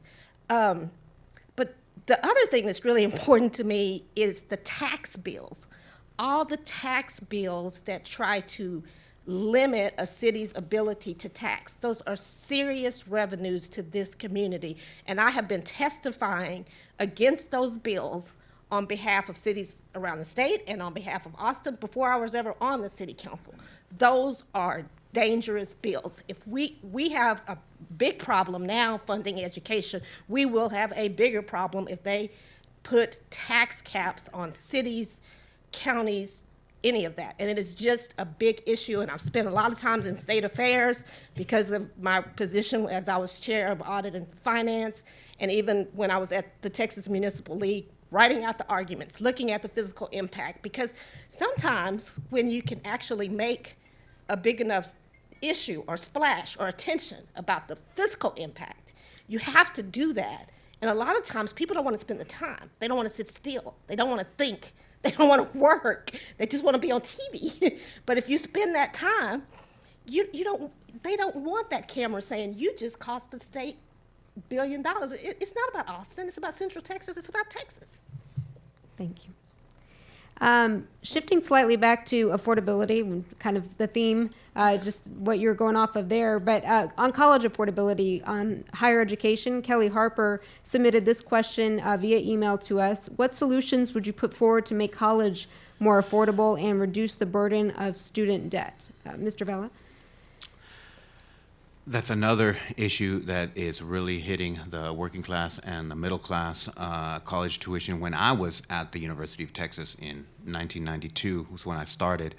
But the other thing that's really important to me is the tax bills. All the tax bills that try to limit a city's ability to tax. Those are serious revenues to this community. And I have been testifying against those bills on behalf of cities around the state and on behalf of Austin before I was ever on the city council. Those are dangerous bills. If we have a big problem now funding education, we will have a bigger problem if they put tax caps on cities, counties, any of that. And it is just a big issue, and I've spent a lot of times in state affairs because of my position as I was chair of audit and finance, and even when I was at the Texas Municipal League, writing out the arguments, looking at the physical impact, because sometimes when you can actually make a big enough issue or splash or attention about the physical impact, you have to do that And a lot of times people don't want to spend the time. They don't want to sit still. They don't want to think. They don't want to work. They just want to be on TV. But if you spend that time, they don't want that camera saying, you just cost the state $1 billion. It's not about Austin. It's about Central Texas. It's about Texas. Thank you. Shifting slightly back to affordability, kind of the theme, just what you're going off of there, but on college affordability, on higher education, Kelly Harper submitted this question via email to us. What solutions would you put forward to make college more affordable and reduce the burden of student debt? Mr. Vela? That's another issue that is really hitting the working class and the middle class. College tuition, when I was at the University of Texas in 1992, was when I started.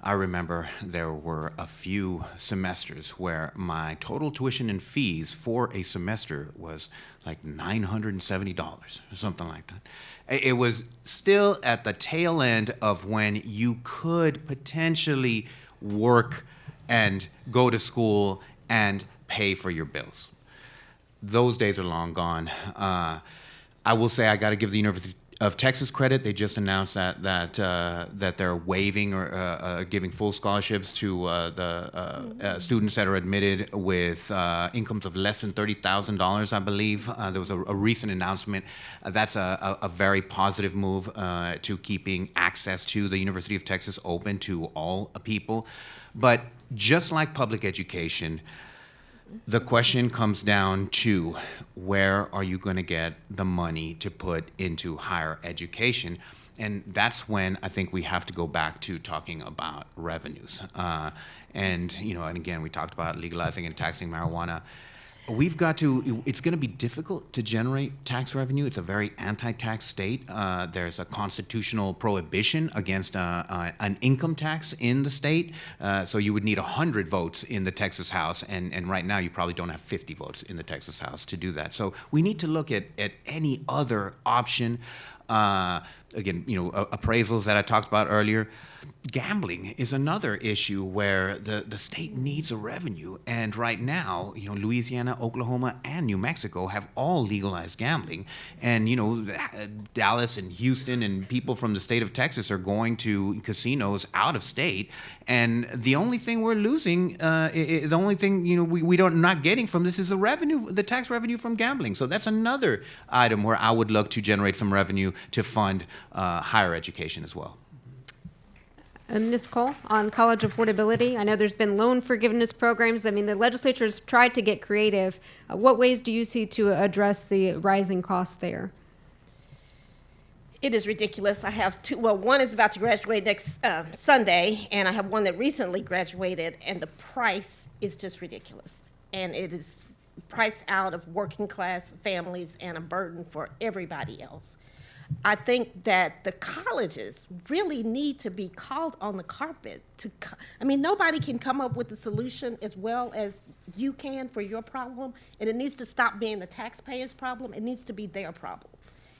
I remember there were a few semesters where my total tuition and fees for a semester was like $970 or something like that. It was still at the tail end of when you could potentially work and go to school and pay for your bills. Those days are long gone. I will say I got to give the University of Texas credit. They just announced that they're waiving or giving full scholarships to the students that are admitted with incomes of less than $30,000, I believe. There was a recent announcement. That's a very positive move to keeping access to the University of Texas open to all people. But just like public education, the question comes down to where are you going to get the money to put into higher education? And that's when I think we have to go back to talking about revenues. And again, we talked about legalizing and taxing marijuana. It's going to be difficult to generate tax revenue. It's a very anti-tax state. There's a constitutional prohibition against an income tax in the state. So you would need 100 votes in the Texas House. And right now you probably don't have 50 votes in the Texas House to do that. So we need to look at any other option. Again, appraisals that I talked about earlier. Gambling is another issue where the state needs a revenue. And right now, Louisiana, Oklahoma, and New Mexico have all legalized gambling. And, Dallas and Houston and people from the state of Texas are going to casinos out of state. And the only thing we're losing, the only thing, we don't not getting from this is the tax revenue from gambling. So that's another item where I would look to generate some revenue to fund higher education as well. Ms. Cole, on college affordability, I know there's been loan forgiveness programs. I mean, the legislature's tried to get creative. What ways do you see to address the rising costs there? It is ridiculous. I have two. Well, one is about to graduate next Sunday, and I have one that recently graduated, and the price is just ridiculous. And it is priced out of working class families and a burden for everybody else. I think that the colleges really need to be called on the carpet. Nobody can come up with the solution as well as you can for your problem, and it needs to stop being the taxpayer's problem. It needs to be their problem.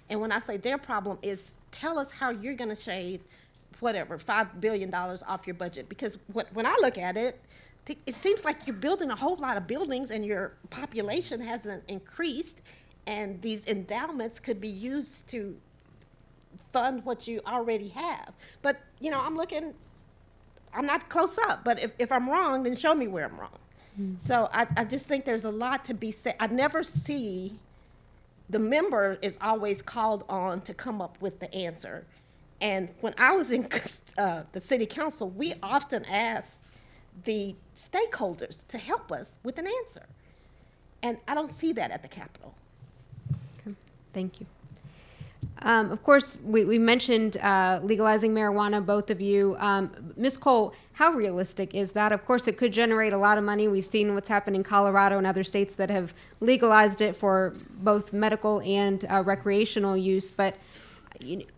And when I say their problem is tell us how you're going to shave, $5 billion off your budget. Because when I look at it, it seems like you're building a whole lot of buildings and your population hasn't increased, and these endowments could be used to fund what you already have. But, I'm not close up, but if I'm wrong, then show me where I'm wrong. Mm-hmm. So I just think there's a lot to be said. I never see the member is always called on to come up with the answer. And when I was in the city council, we often asked the stakeholders to help us with an answer. And I don't see that at the Capitol. Okay. Thank you. Of course, we mentioned legalizing marijuana, both of you. Ms. Cole, how realistic is that? Of course, it could generate a lot of money. We've seen what's happened in Colorado and other states that have legalized it for both medical and recreational use. But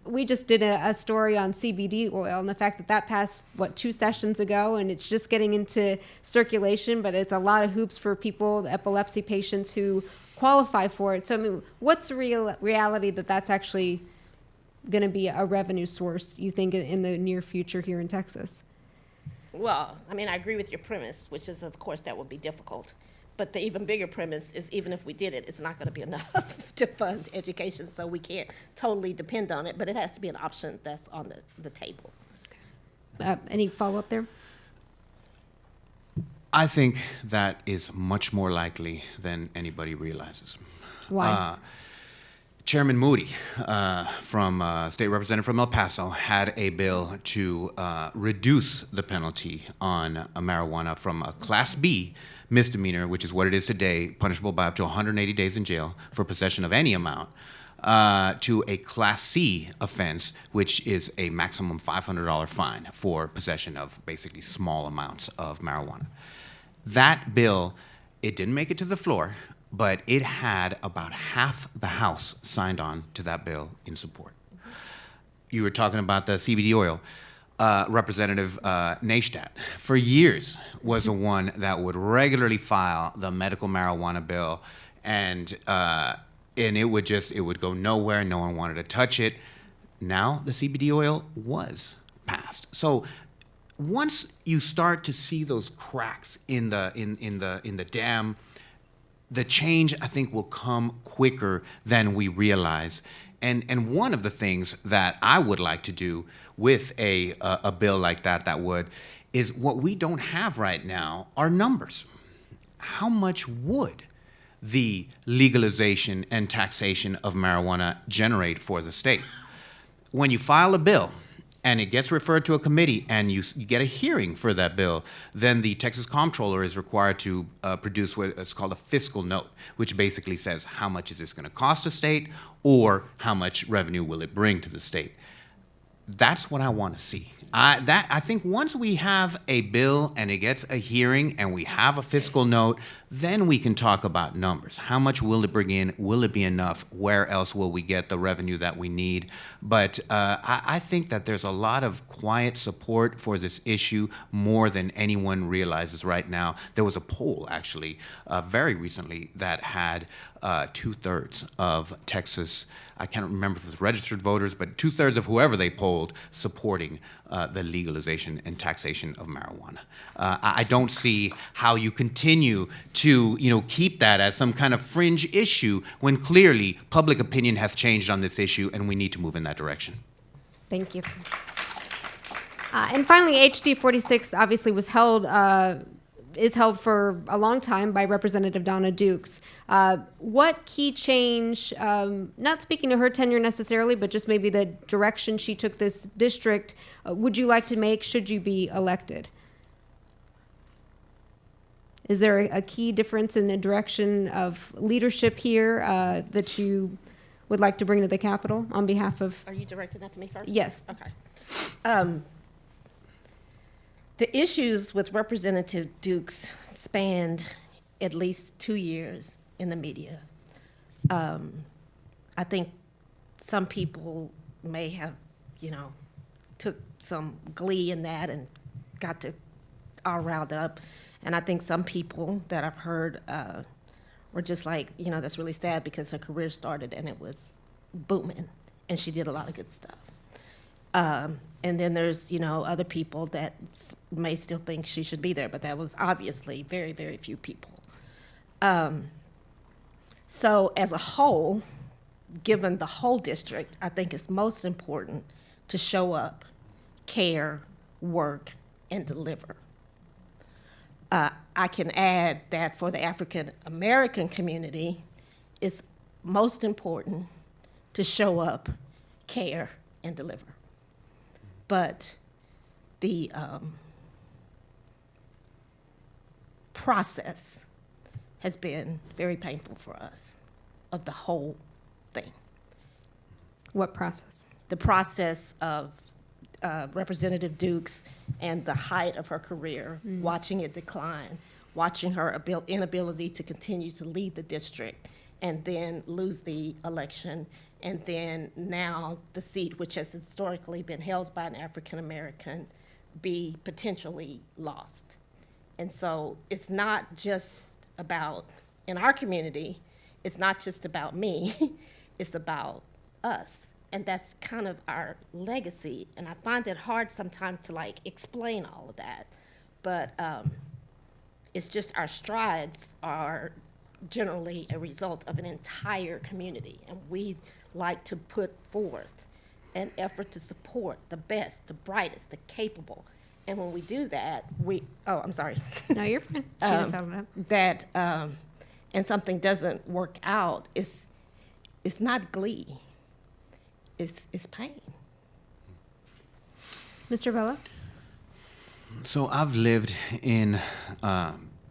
we just did a story on CBD oil and the fact that passed, 2 sessions ago, and it's just getting into circulation, but it's a lot of hoops for people, the epilepsy patients who qualify for it. So, what's the reality that that's actually going to be a revenue source, you think, in the near future here in Texas? Well, I agree with your premise, which is, of course, that would be difficult. But the even bigger premise is even if we did it, it's not going to be enough to fund education, so we can't totally depend on it, but it has to be an option that's on the table. Any follow-up there? I think that is much more likely than anybody realizes. Why? Chairman Moody, from State Representative from El Paso, had a bill to reduce the penalty on marijuana from a Class B misdemeanor, which is what it is today, punishable by up to 180 days in jail for possession of any amount, to a Class C offense, which is a maximum $500 fine for possession of basically small amounts of marijuana. That bill, it didn't make it to the floor, but it had about half the House signed on to that bill in support. You were talking about the CBD oil. Representative Neistat, for years, was the one that would regularly file the medical marijuana bill, and it would go nowhere. No one wanted to touch it. Now the CBD oil was passed. So once you start to see those cracks in the dam, the change, I think, will come quicker than we realize. And one of the things that I would like to do with a bill like that is what we don't have right now are numbers. How much would the legalization and taxation of marijuana generate for the state? When you file a bill and it gets referred to a committee and you get a hearing for that bill, then the Texas Comptroller is required to produce what is called a fiscal note, which basically says how much is this going to cost the state or how much revenue will it bring to the state. That's what I want to see. I think once we have a bill and it gets a hearing and we have a fiscal note, then we can talk about numbers. How much will it bring in? Will it be enough? Where else will we get the revenue that we need? But I think that there's a lot of quiet support for this issue, more than anyone realizes right now. There was a poll, actually, very recently that had 2/3 of Texas, I can't remember if it was registered voters, but 2/3 of whoever they polled supporting the legalization and taxation of marijuana. I don't see how you continue to keep that as some kind of fringe issue when clearly public opinion has changed on this issue and we need to move in that direction. Thank you. And finally, HD-46 obviously is held for a long time by Representative Dawnna Dukes. What key change, not speaking to her tenure necessarily, but just maybe the direction she took this district, would you like to make should you be elected? Is there a key difference in the direction of leadership here that you would like to bring to the Capitol on behalf of? Are you directing that to me first? Yes. Okay. The issues with Representative Dukes spanned at least 2 years in the media. I think some people may have, took some glee in that and got to all riled up. And I think some people that I've heard were just like, that's really sad because her career started and it was booming and she did a lot of good stuff. And then there's, other people that may still think she should be there, but that was obviously very, very few people. So as a whole, given the whole district, I think it's most important to show up, care, work, and deliver. I can add that for the African American community, it's most important to show up, care, and deliver. But the process has been very painful for us of the whole thing. What process? The process of Representative Dukes and the height of her career, watching it decline, watching her inability to continue to lead the district, and then lose the election, and then now the seat, which has historically been held by an African American, be potentially lost. And so it's not just about, in our community, it's not just about me, it's about us. And that's kind of our legacy. And I find it hard sometimes to explain all of that. But It's just our strides are generally a result of an entire community, and we like to put forth an effort to support the best, the brightest, the capable. And when we do that, I'm sorry. No, you're fine. She just held it up. And something doesn't work out, it's not glee, it's pain. Mr. Vela? So I've lived in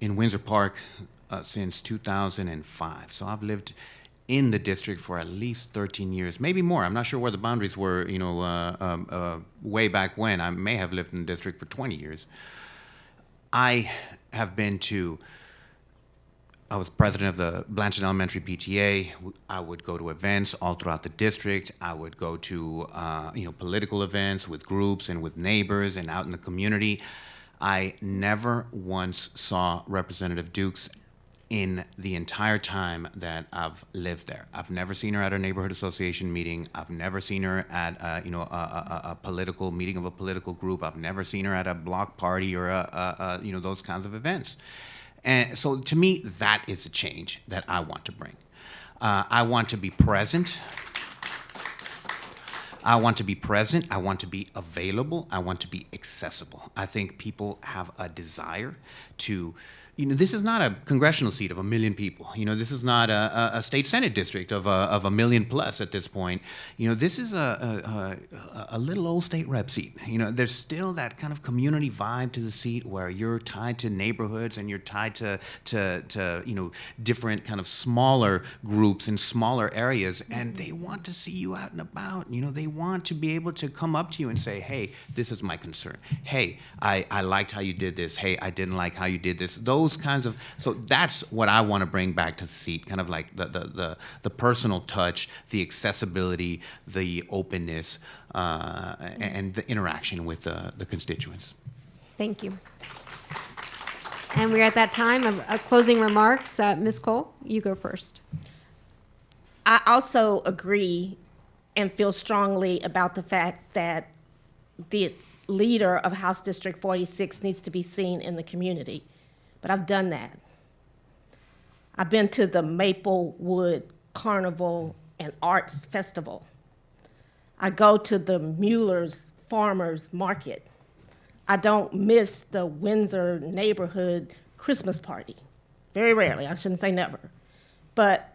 Windsor Park since 2005. So I've lived in the district for at least 13 years, maybe more. I'm not sure where the boundaries were, way back when. I may have lived in the district for 20 years. I was president of the Blanchard Elementary PTA. I would go to events all throughout the district. I would go to, political events with groups and with neighbors and out in the community. I never once saw Representative Dukes in the entire time that I've lived there. I've never seen her at a neighborhood association meeting. I've never seen her at a political meeting of a political group. I've never seen her at a block party or those kinds of events. And so to me, that is a change that I want to bring. I want to be present. I want to be present. I want to be available. I want to be accessible. I think people have a desire to, this is not a congressional seat of 1 million people. This is not a state senate district of a million plus at this point. This is a little old state rep seat. There's still that kind of community vibe to the seat where you're tied to neighborhoods and you're tied to different kind of smaller groups in smaller areas, and they want to see you out and about. They want to be able to come up to you and say, hey, this is my concern. Hey, I liked how you did this. Hey, I didn't like how you did this. Those kinds of, so that's what I want to bring back to the seat, kind of like the personal touch, the accessibility, the openness, and the interaction with the constituents. Thank you. And we're at that time of closing remarks. Ms. Cole, you go first. I also agree and feel strongly about the fact that the leader of House District 46 needs to be seen in the community. But I've done that. I've been to the Maplewood Carnival and Arts Festival. I go to the Mueller's Farmers Market. I don't miss the Windsor neighborhood Christmas party. Very rarely, I shouldn't say never. But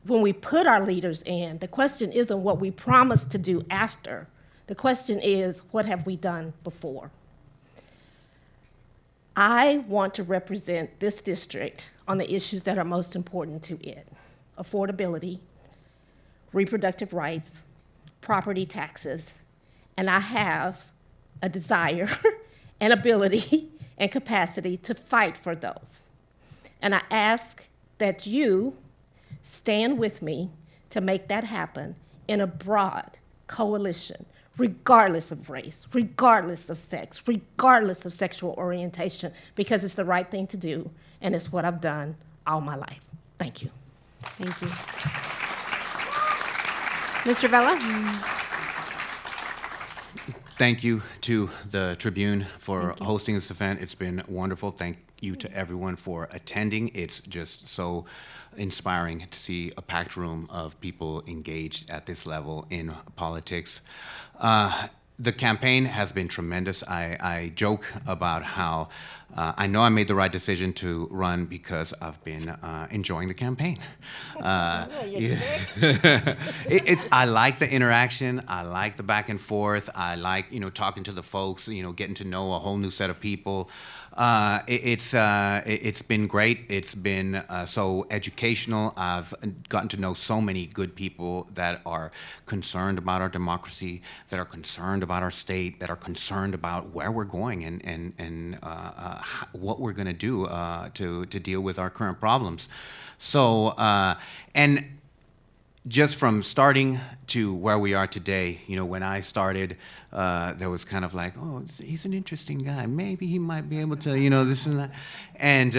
when we put our leaders in, the question isn't what we promise to do after. The question is, what have we done before? I want to represent this district on the issues that are most important to it: affordability, reproductive rights, property taxes, and I have a desire and ability and capacity to fight for those. And I ask that you stand with me to make that happen in a broad coalition, regardless of race, regardless of sex, regardless of sexual orientation, because it's the right thing to do, and it's what I've done all my life. Thank you. Thank you. Mr. Vela? Thank you to the Tribune for hosting this event. It's been wonderful. Thank you to everyone for attending. It's just so inspiring to see a packed room of people engaged at this level in politics. The campaign has been tremendous. I joke about how I know I made the right decision to run because I've been enjoying the campaign. I like the interaction. I like the back and forth. I like talking to the folks. Getting to know a whole new set of people. It's been great. It's been so educational. I've gotten to know so many good people that are concerned about our democracy, that are concerned about our state, that are concerned about where we're going and what we're going to do to deal with our current problems. So, and just from starting to where we are today, when I started, there was kind of like, oh, he's an interesting guy. Maybe he might be able to, this and that. and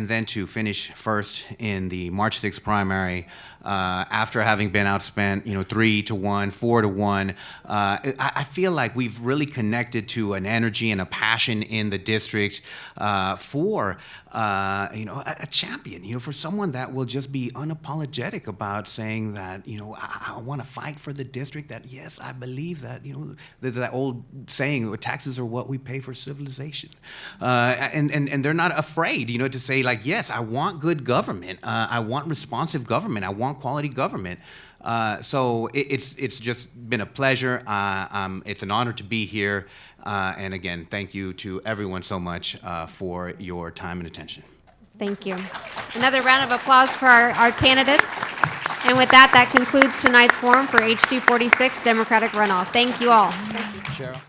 then to finish first in the March 6th primary after having been outspent, 3-1, 4-1. I feel like we've really connected to an energy and a passion in the district for a champion, for someone that will just be unapologetic about saying that, I want to fight for the district, that yes, I believe that, there's that old saying, taxes are what we pay for civilization. And they're not afraid, to say like, yes, I want good government. I want responsive government. I want quality government. So it's just been a pleasure. It's an honor to be here. And again, thank you to everyone so much for your time and attention. Thank you. Another round of applause for our candidates. And with that concludes tonight's forum for HD-46 Democratic Runoff. Thank you all. Cheryl?